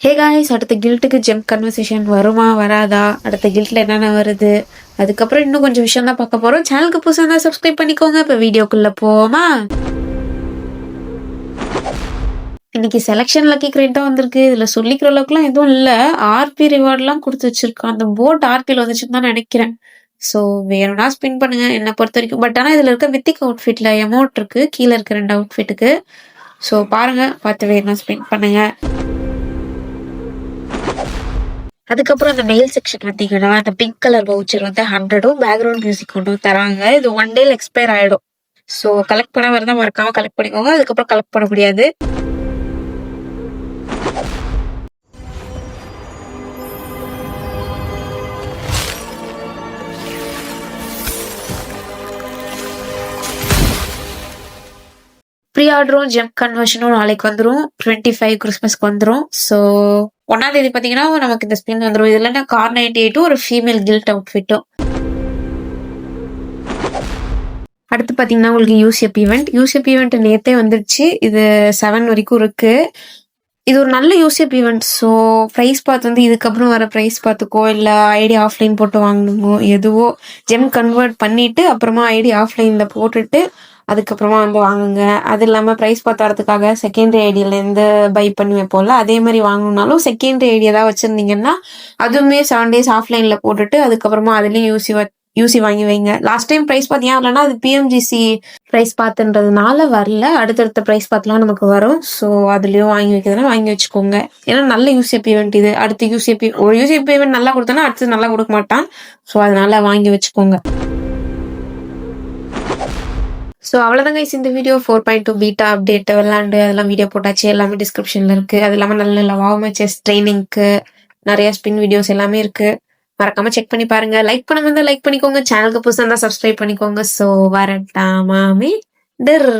Hey guys, அடுத்த கில்ட்டுக்கு GeM conversation வருமா வராதா, அடுத்த கில்ட்ல என்னென்ன வருது, அதுக்கப்புறம் இன்னும் கொஞ்சம் விஷயம் தான் பார்க்க போறோம். சேனலுக்கு புதுசாக இருந்தால் சப்ஸ்கிரைப் பண்ணிக்கோங்க. இப்போ வீடியோக்குள்ள போமா. இன்னைக்கு செலெக்ஷன் லக்கி கிரேட் தான் வந்திருக்கு. இதுல சொல்லிக்கிற அளவுக்குலாம் எதுவும் இல்ல. ஆர்பி ரிவார்ட்லாம் கொடுத்து வச்சிருக்கான். அந்த போட் ஆர்பியில் வந்துச்சுன்னு தான் நினைக்கிறேன். ஸோ வேணும்னா ஸ்பின் பண்ணுங்க என்னை பொறுத்த வரைக்கும். பட் ஆனால் இதுல இருக்க வித்திக் அவுட்ஃபிட்ல எமௌண்ட் இருக்கு கீழே இருக்க 2 அவுட்ஃபிட்டுக்கு. ஸோ பாருங்க, பார்த்து வேணும்னா ஸ்பின் பண்ணுங்க. அதுக்கப்புறம் அந்த மெயில் செக்ஷன் பார்த்தீங்கன்னா அந்த பிங்க் கலர் வவுச்சர் வந்து 100ம் பேக்ரவுண்ட் மியூசிக் ஒன்றும் தராங்க. இது 1 டேல எக்ஸ்பயர் ஆயிடும். ஸோ கலெக்ட் பண்ண வரதான் மறக்காம கலெக்ட் பண்ணிக்கோங்க. அதுக்கப்புறம் கலெக்ட் பண்ண முடியாது. ப்ரீ ஆர்டரும் ஜெம் கன்வர்ஷனும் நாளைக்கு வந்துடும். 25 கிறிஸ்மஸ்க்கு வந்துடும். ஸோ 1ஆம் தேதி பார்த்தீங்கன்னா நமக்கு இந்த ஸ்பின் வந்துடும். இது இல்லைன்னா கார் 98 ஒரு ஃபீமேல் கில்ட் அவுட்ஃபிட்டும். அடுத்து பார்த்தீங்கன்னா உங்களுக்கு யூசிஎப் ஈவெண்ட் நேத்தே வந்துடுச்சு. இது 7 வரைக்கும் இருக்கு. இது ஒரு நல்ல யூசிஎப் ஈவெண்ட். ஸோ ப்ரைஸ் பார்த்து வந்து இதுக்கப்புறம் வர ப்ரைஸ் பார்த்துக்கோ, இல்லை ஐடி ஆஃப்லைன் போட்டு வாங்கணுமோ எதுவோ ஜெம் கன்வெர்ட் பண்ணிட்டு அப்புறமா ஐடி ஆஃப்லைனில் போட்டுட்டு அதுக்கப்புறமா வந்து வாங்குங்க. அது இல்லாமல் ப்ரைஸ் பார்த்து வரதுக்காக செகண்டரி ஐடியிலேருந்து பை பண்ணி வைப்போம்ல, அதே மாதிரி வாங்கணும்னாலும் செகண்டரி ஐடி ஏதாவது வச்சுருந்தீங்கன்னா அதுவுமே 7 days ஆஃப்லைனில் போட்டுட்டு அதுக்கப்புறமா அதுலேயும் யூசி வாங்கி வைங்க. லாஸ்ட் டைம் ப்ரைஸ் பார்த்து ஏன் வரலன்னா அது பிஎம்ஜிசி ப்ரைஸ் பார்த்துன்றதுனால வரல. அடுத்தடுத்த ப்ரைஸ் பார்த்துலாம் நமக்கு வரும். ஸோ அதுலேயும் வாங்கி வைக்கிறதுனா வாங்கி வச்சுக்கோங்க. ஏன்னா நல்ல யூசிஎப் ஈவெண்ட் இது. அடுத்து ஒரு யூசிஎப் ஈவெண்ட் நல்லா கொடுத்தோன்னா அடுத்து நல்லா கொடுக்க மாட்டான். ஸோ அதனால வாங்கி வச்சுக்கோங்க. ஸோ அவ்வளோதாங்க இந்த வீடியோ. 4.2 பீட்டா அப்டேட் விளாண்டு அதெல்லாம் வீடியோ போட்டாச்சு. எல்லாமே டிஸ்கிரிப்ஷனில் இருக்குது. அது இல்லாமல் நல்ல நல்ல வாவ் மேட்சஸ் ட்ரைனிங்க்கு நிறைய ஸ்பின் வீடியோஸ் எல்லாமே இருக்குது. மறக்காம செக் பண்ணி பாருங்க. லைக் பண்ணுங்க, லைக் பண்ணிக்கோங்க. சேனலுக்கு புதுசாக இருந்தால் சப்ஸ்கிரைப் பண்ணிக்கோங்க. ஸோ வரட்டாமாமே டர்.